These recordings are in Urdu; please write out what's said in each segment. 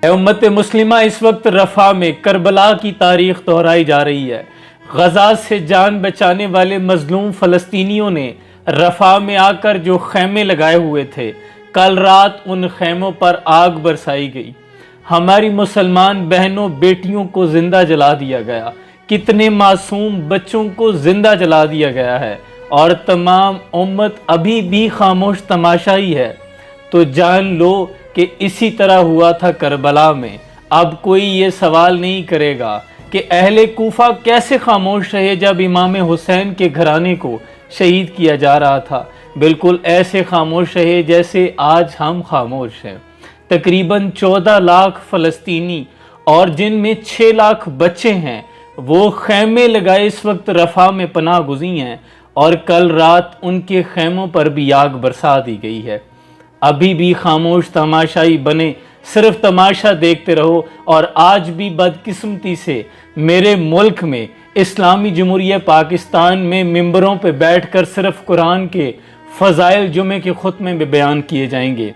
امت مسلمہ اس وقت رفح میں کربلا کی تاریخ دہرائی جا رہی ہے۔ غزہ سے جان بچانے والے مظلوم فلسطینیوں نے رفح میں آ کر جو خیمے لگائے ہوئے تھے، کل رات ان خیموں پر آگ برسائی گئی۔ ہماری مسلمان بہنوں بیٹیوں کو زندہ جلا دیا گیا، کتنے معصوم بچوں کو زندہ جلا دیا گیا ہے، اور تمام امت ابھی بھی خاموش تماشائی ہے۔ تو جان لو کہ اسی طرح ہوا تھا کربلا میں۔ اب کوئی یہ سوال نہیں کرے گا کہ اہل کوفہ کیسے خاموش رہے جب امام حسین کے گھرانے کو شہید کیا جا رہا تھا۔ بالکل ایسے خاموش رہے جیسے آج ہم خاموش ہیں۔ تقریباً 14 لاکھ فلسطینی اور جن میں 6 لاکھ بچے ہیں، وہ خیمے لگائے اس وقت رفح میں پناہ گزین ہیں، اور کل رات ان کے خیموں پر بھی آگ برسا دی گئی ہے۔ ابھی بھی خاموش تماشائی بنے صرف تماشا دیکھتے رہو، اور آج بھی بدقسمتی سے میرے ملک میں اسلامی جمہوریہ پاکستان میں ممبروں پہ بیٹھ کر صرف قرآن کے فضائل جمعے کے خطبے میں بیان کیے جائیں گے،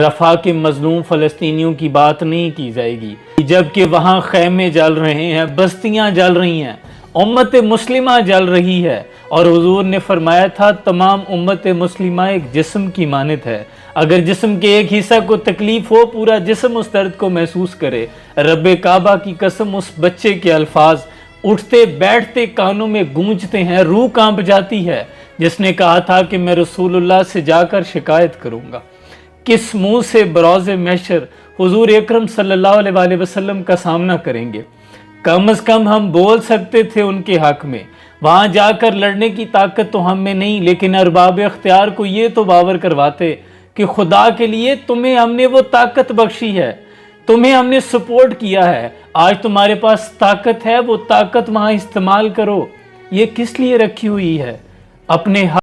رفح کے مظلوم فلسطینیوں کی بات نہیں کی جائے گی، جبکہ وہاں خیمے جل رہے ہیں، بستیاں جل رہی ہیں، امت مسلمہ جل رہی ہے۔ اور حضور نے فرمایا تھا تمام امت مسلمہ ایک جسم کی مانند ہے، اگر جسم کے ایک حصہ کو تکلیف ہو پورا جسم اس درد کو محسوس کرے۔ رب کعبہ کی قسم اس بچے کے الفاظ اٹھتے بیٹھتے کانوں میں گونجتے ہیں، روح کانپ جاتی ہے، جس نے کہا تھا کہ میں رسول اللہ سے جا کر شکایت کروں گا۔ کس منہ سے بروز محشر حضور اکرم صلی اللہ علیہ وآلہ وسلم کا سامنا کریں گے؟ کم از کم ہم بول سکتے تھے ان کے حق میں، وہاں جا کر لڑنے کی طاقت تو ہم میں نہیں، لیکن ارباب اختیار کو یہ تو باور کرواتے کہ خدا کے لیے تمہیں ہم نے وہ طاقت بخشی ہے، تمہیں ہم نے سپورٹ کیا ہے، آج تمہارے پاس طاقت ہے، وہ طاقت وہاں استعمال کرو۔ یہ کس لیے رکھی ہوئی ہے؟ اپنے